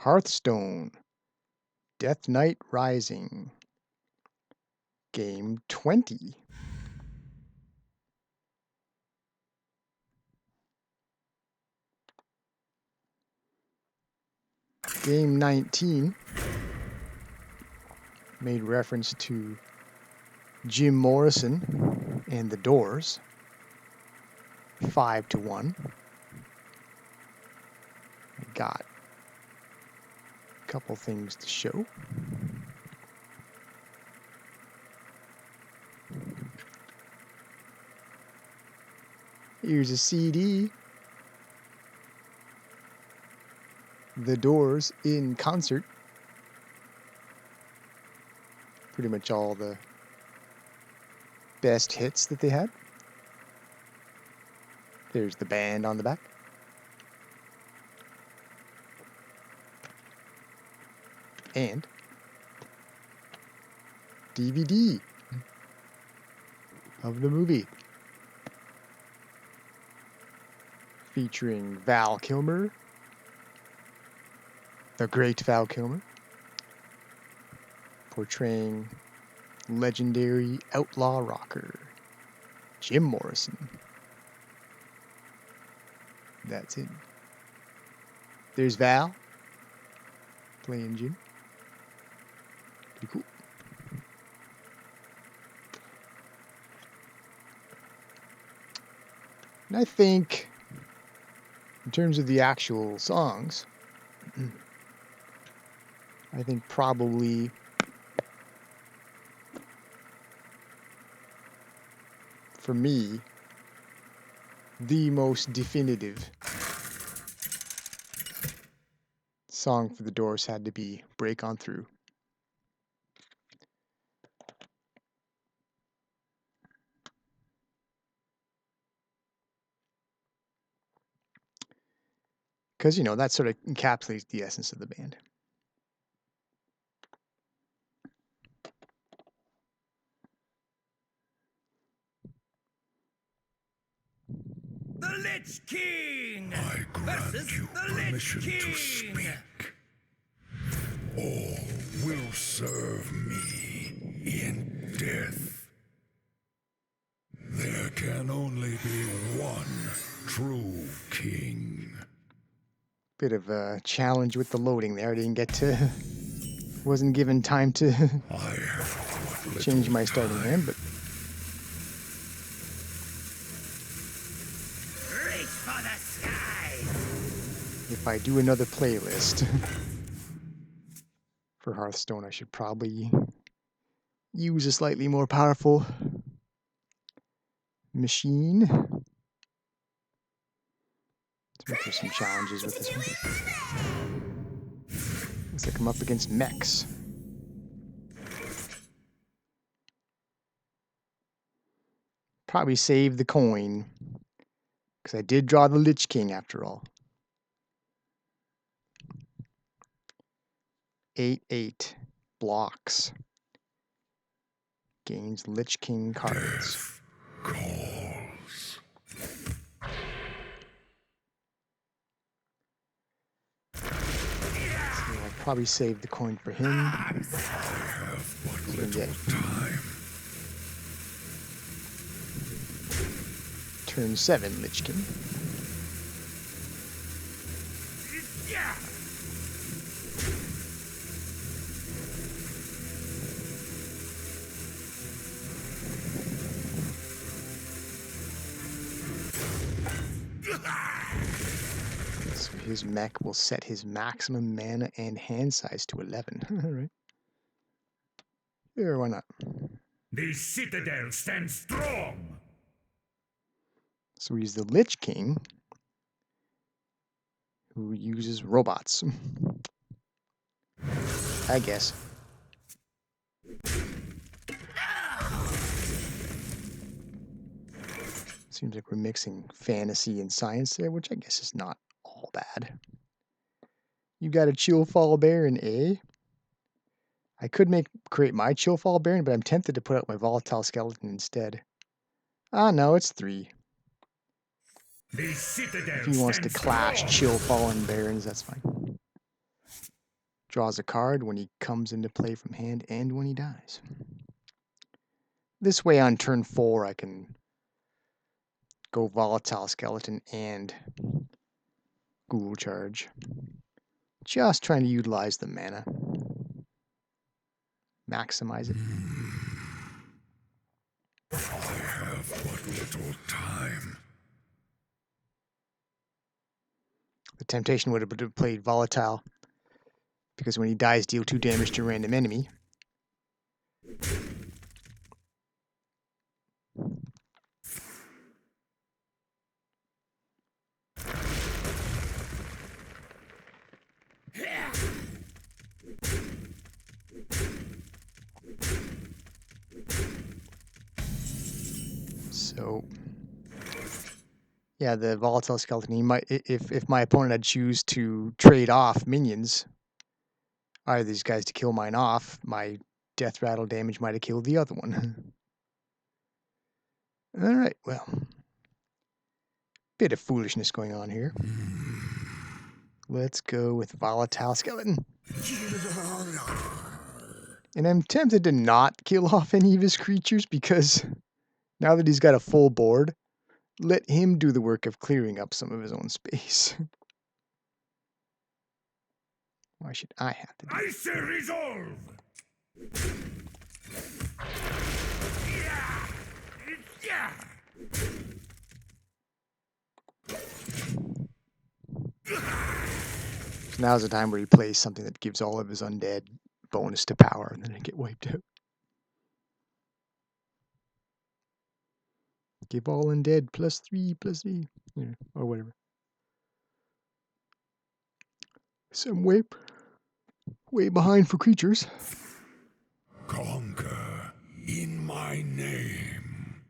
HearthStone, Death Knight Rising, Game 20. Game 19 made reference to Jim Morrison and the Doors, 5-1. I got a couple things to show. Here's a CD. The Doors in concert. Pretty much all the best hits that they had. There's the band on the back. And DVD of the movie featuring Val Kilmer, the great Val Kilmer, portraying legendary outlaw rocker Jim Morrison. That's it. There's Val playing Jim. Pretty cool. And I think, in terms of the actual songs, I think probably for me, the most definitive song for the Doors had to be Break On Through. Because, you know, that sort of encapsulates the essence of the band. The Lich King! I grant you permission to speak. All will serve me in death. There can only be one true king. Bit of a challenge with the loading there. I didn't get to... wasn't given time to change my starting hand, but... Reach for the sky! If I do another playlist for Hearthstone, I should probably use a slightly more powerful machine. There's some challenges with this one. Looks like I'm up against mechs. Probably save the coin, because I did draw the Lich King after all. 8/8 blocks. Gains Lich King cards. Calls. I'll probably save the coin for him. I have but little time. Turn 7, Lich King. So his mech will set his maximum mana and hand size to 11. Alright. Sure, why not? The citadel stands strong! So he's the Lich King, who uses robots. I guess. Seems like we're mixing fantasy and science there, which I guess is not all bad. You got a Chillfall Baron, eh? I could create my Chillfall Baron, but I'm tempted to put out my Volatile Skeleton instead. Ah, no, it's 3. The citadel If he wants to clash Chillfallen Barons, that's fine. Draws a card when he comes into play from hand and when he dies. This way on turn 4 I can go Volatile Skeleton and Ghoul Charge. Just trying to utilize the mana. Maximize it. I have but little time. The temptation would have played Volatile, because when he dies, deal 2 damage to a random enemy. So, yeah, the Volatile Skeleton, he might, if my opponent had choose to trade off minions, either these guys to kill mine off, my Death Rattle damage might have killed the other one. Alright, well, bit of foolishness going on here. Let's go with Volatile Skeleton. And I'm tempted to not kill off any of his creatures because now that he's got a full board, let him do the work of clearing up some of his own space. Why should I have to do it? I say resolve! Yeah. So now's the time where he plays something that gives all of his undead bonus to power, and then they get wiped out. Give all undead +3/+3, yeah, or whatever. So I'm way behind for creatures. Conquer in my name.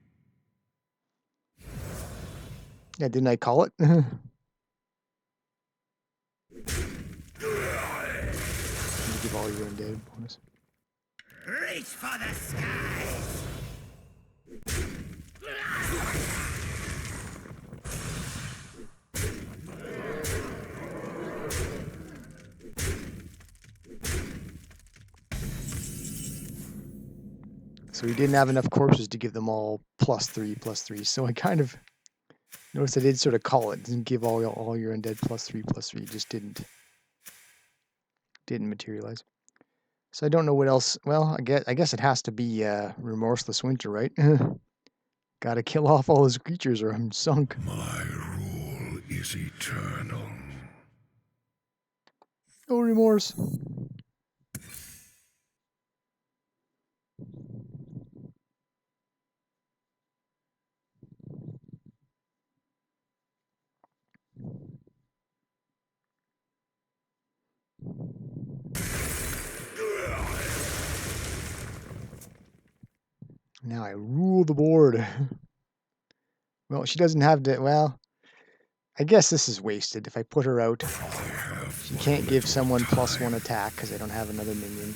Yeah, didn't I call it? Give all your undead bonus. Reach for the skies! So he didn't have enough corpses to give them all +3/+3. So I kind of noticed I did sort of call it. Didn't give all your undead +3/+3. It just didn't materialize. So I don't know what else. Well, I guess it has to be Remorseless Winter, right? Gotta kill off all his creatures or I'm sunk. My rule is eternal. No remorse. Now I rule the board. Well, she doesn't have to. Well, I guess this is wasted. If I put her out, she can't give someone +1 attack because I don't have another minion.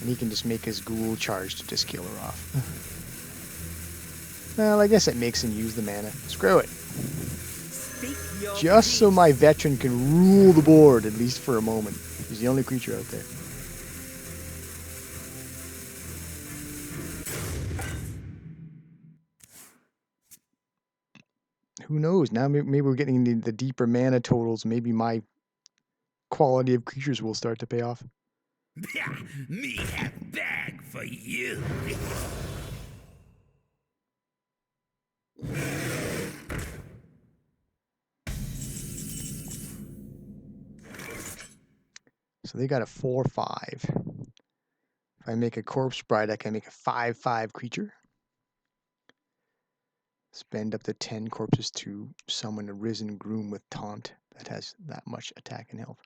And he can just make his ghoul charge to just kill her off. Well, I guess it makes him use the mana. Screw it. Just so my veteran can rule the board, at least for a moment. He's the only creature out there. Who knows? Now maybe we're getting the deeper mana totals. Maybe my quality of creatures will start to pay off. Me have bag for you. So they got a 4/5. If I make a Corpse Bride, I can make a 5/5 creature. Spend up to 10 corpses to summon a Risen Groom with Taunt that has that much attack and health.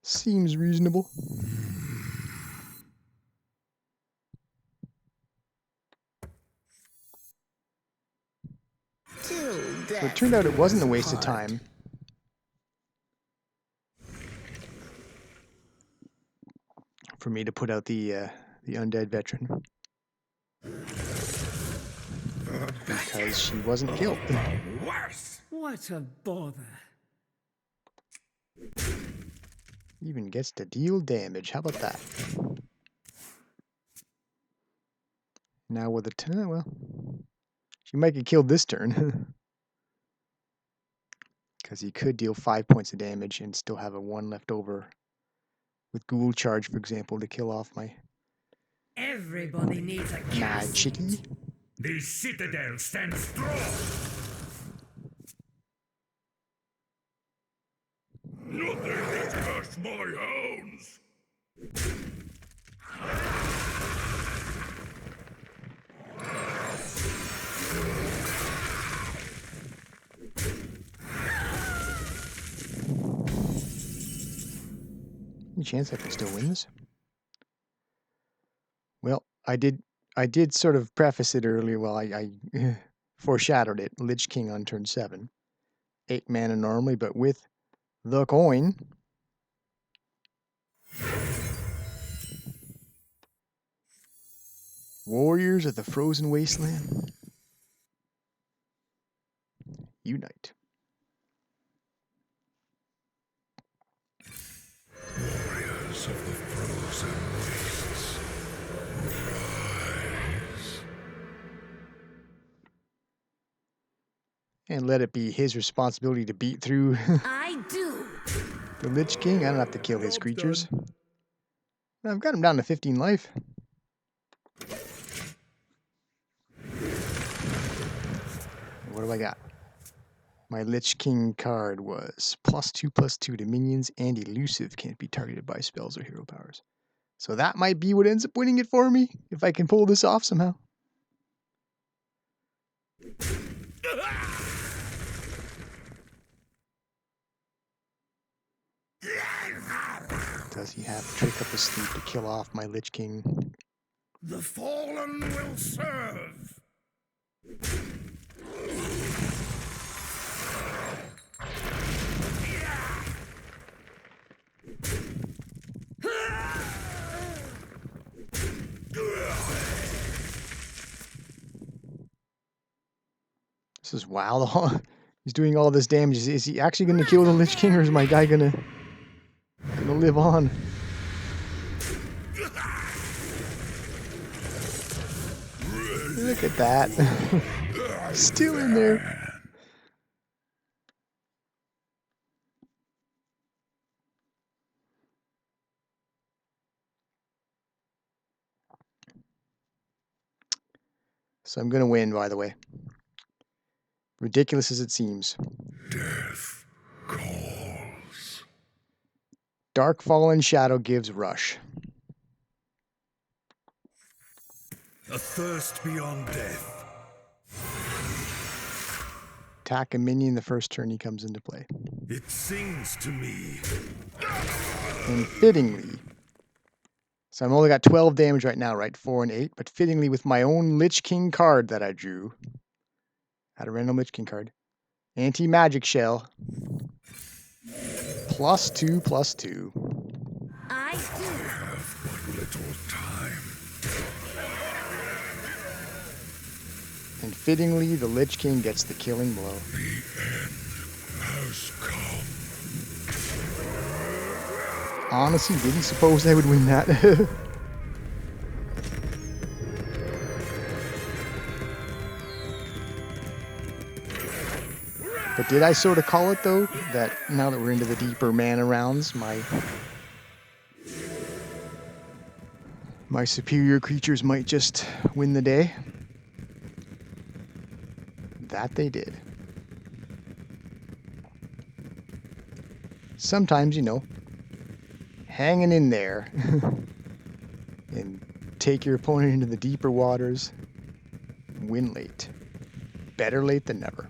Seems reasonable. So it turned out it wasn't a waste of time. For me to put out the undead veteran. Because she wasn't killed. Worse. What a bother. Even gets to deal damage. How about that? Now with a turn, well, she might get killed this turn. Because he could deal 5 points of damage and still have a 1 left over. With Ghoul Charge, for example, to kill off my Everybody needs a chitty. The citadel stands strong. Nothing can touch my hounds. Any chance I can still win this? Well, I did sort of preface it earlier. Well, I foreshadowed it. Lich King on turn 7. 8 mana normally, but with the coin. Warriors of the Frozen Wasteland. Unite. Warriors of the frozen wastes, rise. And let it be his responsibility to beat through I do. the Lich King. I don't have to kill his creatures. I've got him down to 15 life. What do I got? My Lich King card was +2/+2 to minions and elusive, can't be targeted by spells or hero powers. So that might be what ends up winning it for me, if I can pull this off somehow. Does he have a trick up his sleeve to kill off my Lich King? The fallen will serve. This is wild. He's doing all this damage. Is he actually going to kill the Lich King, or is my guy gonna live on? Look at that. Still in there. So I'm going to win, by the way. Ridiculous as it seems. Death calls. Dark Fallen Shadow gives rush. A thirst beyond death. Attack a minion the first turn he comes into play. It sings to me. And fittingly, so I've only got 12 damage right now, right? 4 and 8, but fittingly with my own Lich King card that I drew. Had a random Lich King card. Anti-magic shell. +2/+2. I do. Have but little time. And fittingly, the Lich King gets the killing blow. The end has come. Honestly, didn't suppose I would win that. But did I sort of call it, though, that now that we're into the deeper mana rounds, my superior creatures might just win the day? That they did. Sometimes, hanging in there and take your opponent into the deeper waters, win late. Better late than never.